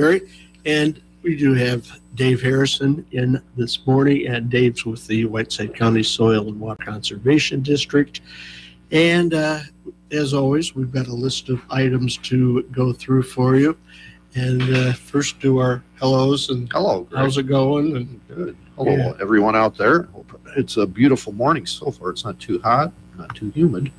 Gary. And we do have Dave Harrison in this morning, and Dave's with the Whiteside County Soil and Water Conservation District. And as always, we've got a list of items to go through for you. And first do our hellos and hello. Greg. How's it going? And good. Hello, everyone out there. It's a beautiful morning so far. It's not too hot, not too humid. It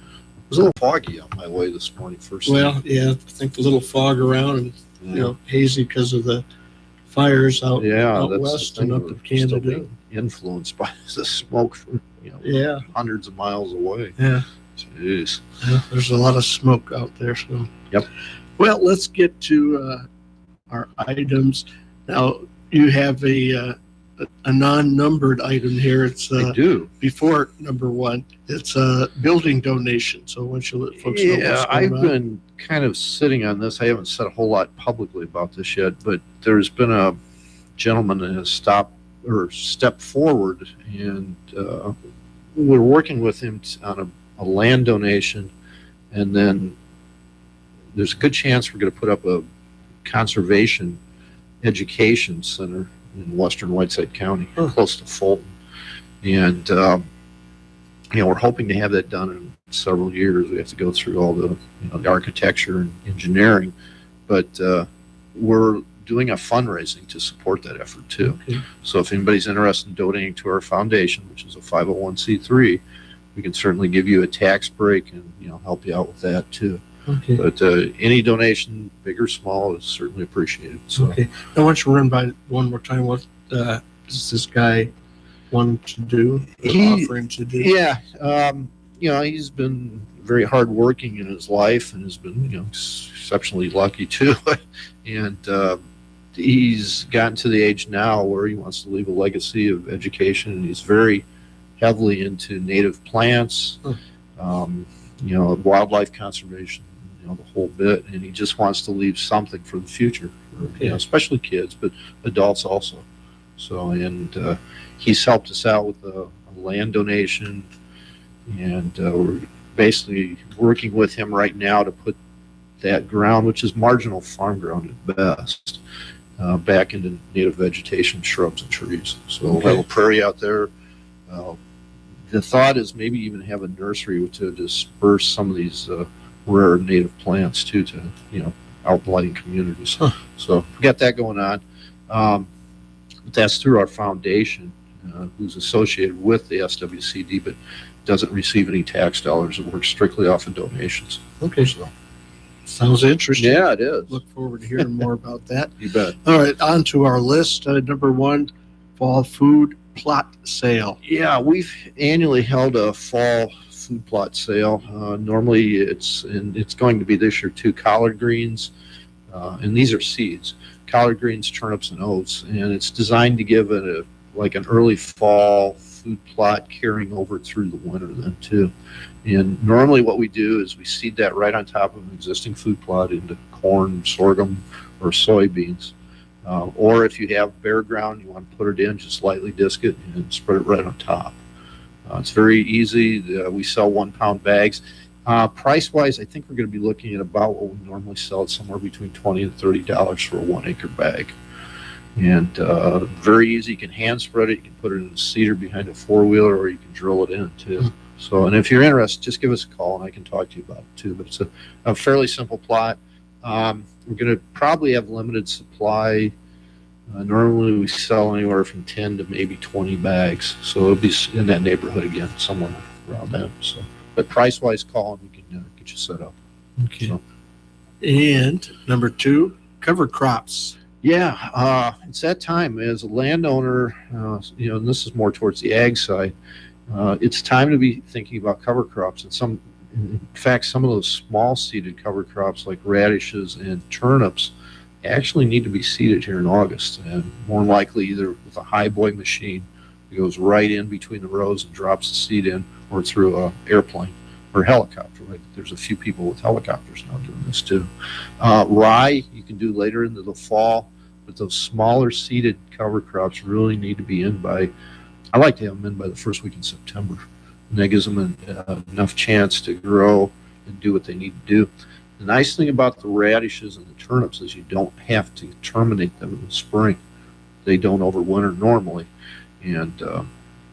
was a little foggy on my way this morning. Yeah, I think a little fog around and hazy because of the fires out west and up in Canada. Influenced by the smoke from hundreds of miles away. Yeah. Jeez. Yeah, there's a lot of smoke out there. So. Yep. Well, let's get to our items. Now, you have a non-numbered item here. It's I do. Before number one. It's a building donation. So why don't you let folks know what's going I've on? been kind of sitting on this. I haven't said a whole lot publicly about this yet, but there's been a gentleman that has stepped forward, and we're working with him on a land donation, and then there's a good chance we're going to put up a conservation education center in western Whiteside County, close to Fulton. And, we're hoping to have that done in several years. We have to go through all the, the architecture and engineering, but we're doing a fundraising to support that effort too. Okay. So if anybody's interested in donating to our foundation, which is a 501c3, we can certainly give you a tax break and, help you out with that too. Okay. But any donation, big or small, is certainly appreciated. So. Okay. Now, why don't you run by one more time? What does this guy want to do? Offering to do? Yeah. He's been very hardworking in his life and has been, exceptionally lucky too. And he's gotten to the age now where he wants to leave a legacy of education, and he's very heavily into native plants, wildlife conservation, the whole bit, and he just wants to leave something for the future, especially kids, but adults also. So, and he's helped us out with a land donation, and we're basically working with him right now to put that ground, which is marginal farm ground at best, back into native vegetation, shrubs and trees. So we'll have a prairie out there. The thought is maybe even have a nursery to disperse some of these rare native plants too, to out in lighting communities. So we got that going on. That's through our foundation, who's associated with the SWCD, but doesn't receive any tax dollars. It works strictly off of donations. Okay. So sounds interesting. Yeah, it is. Look forward to hearing more about that. You bet. All right, on to our list. Number one, fall food plot sale. Yeah, we've annually held a fall food plot sale. Normally it's going to be this year too, collard greens, and these are seeds, collard greens, turnips, and oats, and it's designed to give it an early fall food plot carrying over through the winter then too. And normally what we do is we seed that right on top of an existing food plot into corn, sorghum, or soybeans. Or if you have bare ground, you want to put it in, just lightly disc it and spread it right on top. It's very easy. We sell 1 pound bags. Price wise, I think we're going to be looking at about what we normally sell, somewhere between $20 and $30 for a 1 acre bag. And very easy. You can hand spread it. You can put it in a seeder behind a 4-wheeler, or you can drill it in too. So, and if you're interested, just give us a call and I can talk to you about it too. But it's a fairly simple plot. We're going to probably have limited supply. Normally we sell anywhere from 10 to maybe 20 bags. So it'll be in that neighborhood again, somewhere around that. So, but price wise, call and we can get you set up. Okay. So. And number two, cover crops. Yeah, it's that time as a landowner, and this is more towards the ag side. It's time to be thinking about cover crops, and in fact, some of those small seeded cover crops like radishes and turnips actually need to be seeded here in August, and more than likely either with a high boy machine that goes right in between the rows and drops the seed in, or through an airplane or helicopter. Right? There's a few people with helicopters now doing this too. Rye you can do later into the fall, but those smaller seeded cover crops really need to be in by, I like to have them in by the first week in September. And that gives them enough chance to grow and do what they need to do. The nice thing about the radishes and the turnips is you don't have to terminate them in the spring. They don't overwinter normally. And,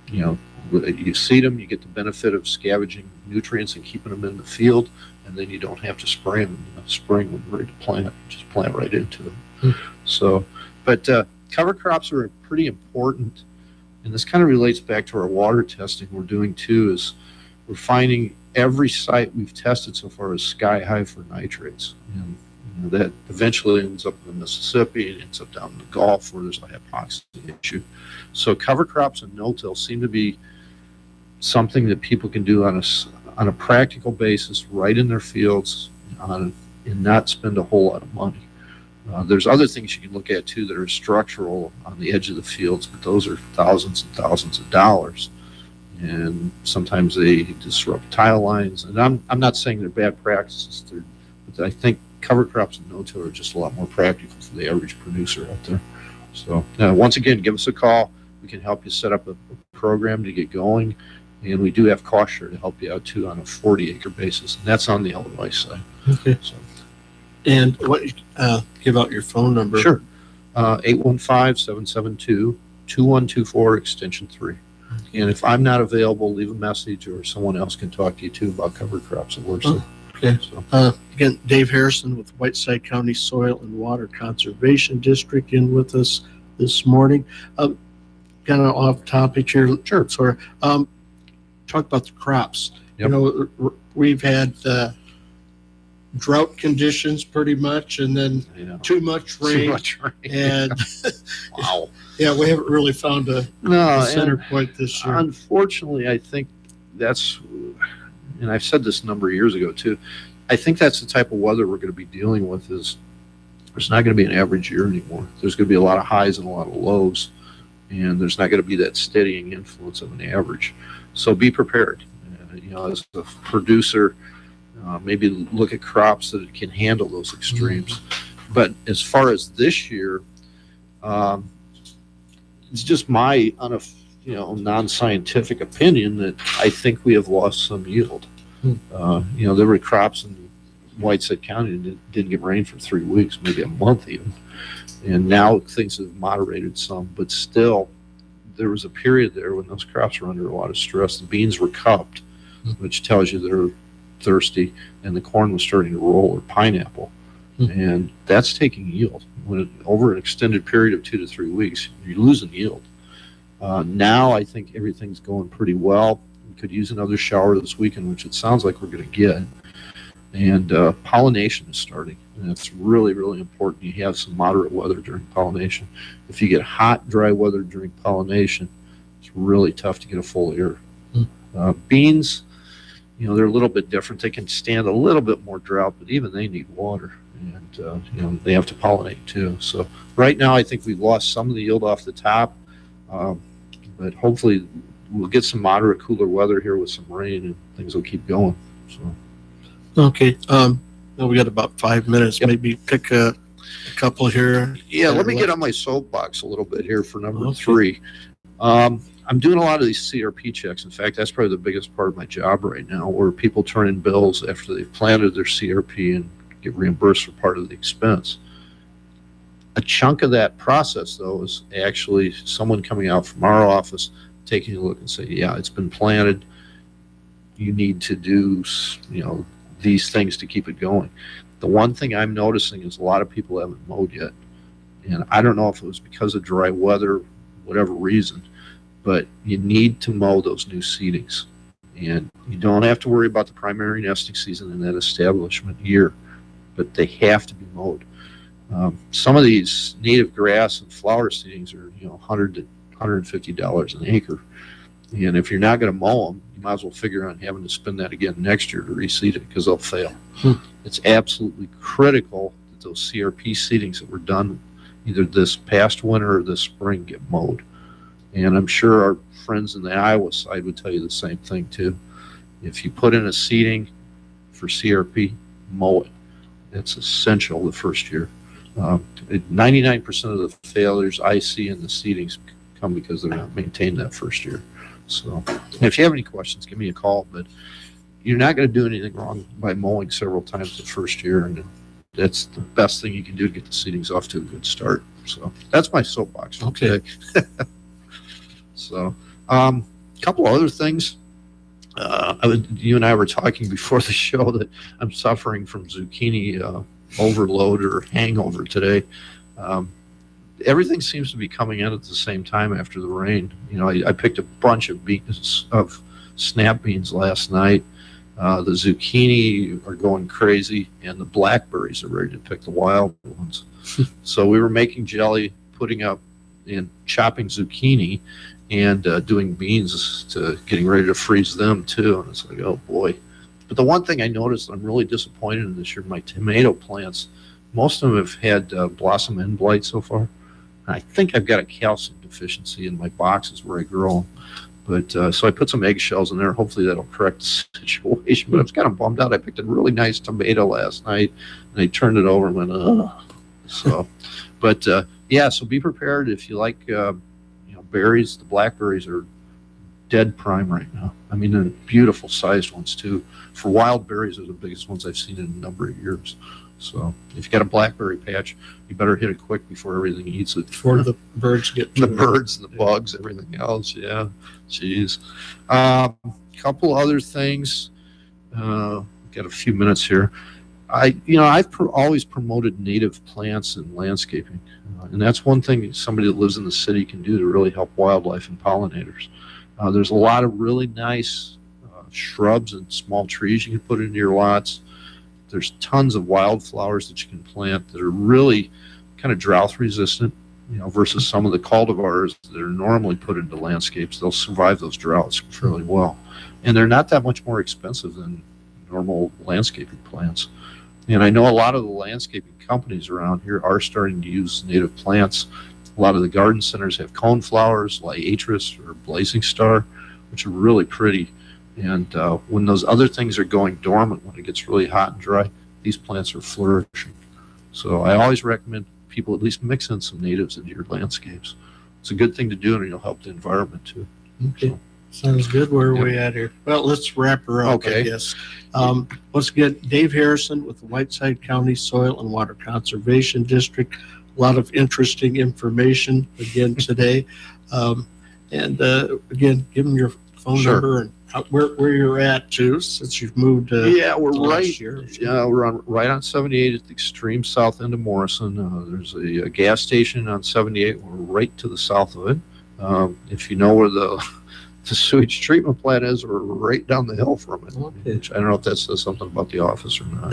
you know, you seed them, you get the benefit of scavenging nutrients and keeping them in the field, and then you don't have to spray them in the spring when you're ready to plant. You just plant right into them. So, but cover crops are pretty important, and this kind of relates back to our water testing we're doing too, is we're finding every site we've tested so far is sky high for nitrates. And that eventually ends up in the Mississippi, and ends up down in the Gulf where there's a hypoxia issue. So cover crops and no-till seem to be something that people can do on a practical basis right in their fields and not spend a whole lot of money. There's other things you can look at too that are structural on the edge of the fields, but those are thousands and thousands of dollars. And sometimes they disrupt tile lines. And I'm not saying they're bad practices, but I think cover crops and no-till are just a lot more practical for the average producer out there. So once again, give us a call. We can help you set up a program to get going. And we do have cost share to help you out too on a 40-acre basis. And that's on the Illinois side. Okay. So. And what? Give out your phone number. Sure. 815-772-2124, extension 3. And if I'm not available, leave a message, or someone else can talk to you too about cover crops that works. Okay. So. Again, Dave Harrison with Whiteside County Soil and Water Conservation District in with us this morning. Kind of off topic here. Sure. Sorry. Talk about the crops. Yep. You know, we've had drought conditions pretty much, and then too much rain. Too much rain. And wow. Yeah, we haven't really found a center point this year. Unfortunately, I think that's, and I've said this a number of years ago too, I think that's the type of weather we're going to be dealing with. Is there's not going to be an average year anymore. There's going to be a lot of highs and a lot of lows, and there's not going to be that steadying influence of an average. So be prepared. You know, as a producer, maybe look at crops that can handle those extremes. But as far as this year, it's just my non-scientific opinion that I think we have lost some yield. You know, there were crops in Whiteside County that didn't get rain for 3 weeks, maybe a month even. And now things have moderated some, but still there was a period there when those crops were under a lot of stress. The beans were cupped, which tells you they're thirsty, and the corn was starting to roll, or pineapple. And that's taking yield. Over an extended period of 2 to 3 weeks, you're losing yield. Now I think everything's going pretty well. We could use another shower this weekend, which it sounds like we're going to get. And pollination is starting, and it's really, really important. You have some moderate weather during pollination. If you get hot, dry weather during pollination, it's really tough to get a full ear. Beans, you know, they're a little bit different. They can stand a little bit more drought, but even they need water, and you know, they have to pollinate too. So right now, I think we've lost some of the yield off the top, but hopefully we'll get some moderate, cooler weather here with some rain, and things will keep going. So. Okay. Now we got about 5 minutes. Yep. Maybe pick a couple here. Yeah, let me get on my soapbox a little bit here for number 3. I'm doing a lot of these CRP checks. In fact, that's probably the biggest part of my job right now, where people turn in bills after they've planted their CRP and get reimbursed for part of the expense. A chunk of that process, though, is actually someone coming out from our office, taking a look and say, yeah, it's been planted. You need to do, you know, these things to keep it going. The one thing I'm noticing is a lot of people haven't mowed yet. And I don't know if it was because of dry weather, whatever reason, but you need to mow those new seedings. And you don't have to worry about the primary nesting season in that establishment year, but they have to be mowed. Some of these native grass and flower seedings are, you know, $100 to $150 an acre. And if you're not going to mow them, you might as well figure on having to spend that again next year to reseed it, because they'll fail. It's absolutely critical that those CRP seedings that were done either this past winter or this spring get mowed. And I'm sure our friends in the Iowa side would tell you the same thing too. If you put in a seeding for CRP, mow it. It's essential the first year. 99% of the failures I see in the seedings come because they're not maintained that first year. So if you have any questions, give me a call. But you're not going to do anything wrong by mowing several times the first year, and that's the best thing you can do to get the seedings off to a good start. So that's my soapbox for Okay. today. So, a couple other things. You and I were talking before the show that I'm suffering from zucchini overload or hangover today. Everything seems to be coming in at the same time after the rain. You know, I picked a bunch of beans, of snap beans last night. The zucchini are going crazy, and the blackberries are ready to pick the wild ones. So we were making jelly, putting up and chopping zucchini, and doing beans to getting ready to freeze them too. And it's like, oh boy. But the one thing I noticed I'm really disappointed in this year, my tomato plants, most of them have had blossom end blight so far. And I think I've got a calcium deficiency in my boxes where I grow them. But so I put some eggshells in there. Hopefully that'll correct the situation. But I was kind of bummed out. I picked a really nice tomato last night, and I turned it over and went, ugh. So, but yeah, so be prepared if you like, berries. The blackberries are dead prime right now. I mean, they're beautiful sized ones too. For wild berries, they're the biggest ones I've seen in a number of years. So if you got a blackberry patch, you better hit it quick before everything eats it. Before the birds get to The birds and the bugs, everything else. Yeah. Jeez. Couple other things. Got a few minutes here. I've always promoted native plants and landscaping. And that's one thing somebody that lives in the city can do to really help wildlife and pollinators. There's a lot of really nice shrubs and small trees you can put into your lots. There's tons of wildflowers that you can plant that are really kind of drought resistant, versus some of the cultivars that are normally put into landscapes. They'll survive those droughts fairly well. And they're not that much more expensive than normal landscaping plants. And I know a lot of the landscaping companies around here are starting to use native plants. A lot of the garden centers have coneflowers, liatris or blazing star, which are really pretty. And when those other things are going dormant, when it gets really hot and dry, these plants are flourishing. So I always recommend people at least mix in some natives into your landscapes. It's a good thing to do, and it'll help the environment too. Okay. Sounds good. Where are we at here? Well, let's wrap her up, Okay. I guess. Let's get Dave Harrison with the Whiteside County Soil and Water Conservation District. A lot of interesting information again today. Again, give them your phone Sure. number and where you're at too, since you've moved. Yeah, we're last right. year. Yeah, we're right on 78 at the extreme south end of Morrison. There's a gas station on 78. We're right to the south of it. If you know where the sewage treatment plant is, we're right down the hill from it. Okay. Which I don't know if that says something about the office or not.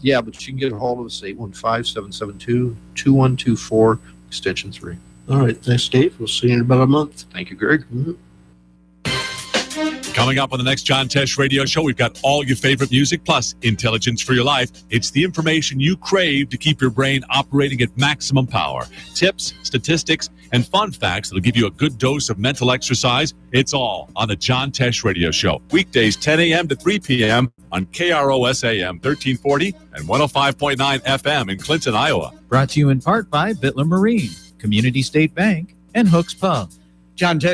Yeah, but you can get a hold of us, 815-772-2124, extension 3. All right. Thanks, Dave. We'll see you in about a month. Thank you, Greg. Mhm. Coming up on the next John Tesh Radio Show, we've got all your favorite music plus intelligence for your life. It's the information you crave to keep your brain operating at maximum power. Tips, statistics, and fun facts that'll give you a good dose of mental exercise. It's all on the John Tesh Radio Show. Weekdays 10 a.m. to 3 p.m. on KROS AM 1340 and 105.9 FM in Clinton, Iowa. Brought to you in part by Bitler Marine, Community State Bank, and Hooks Pub. John Tesh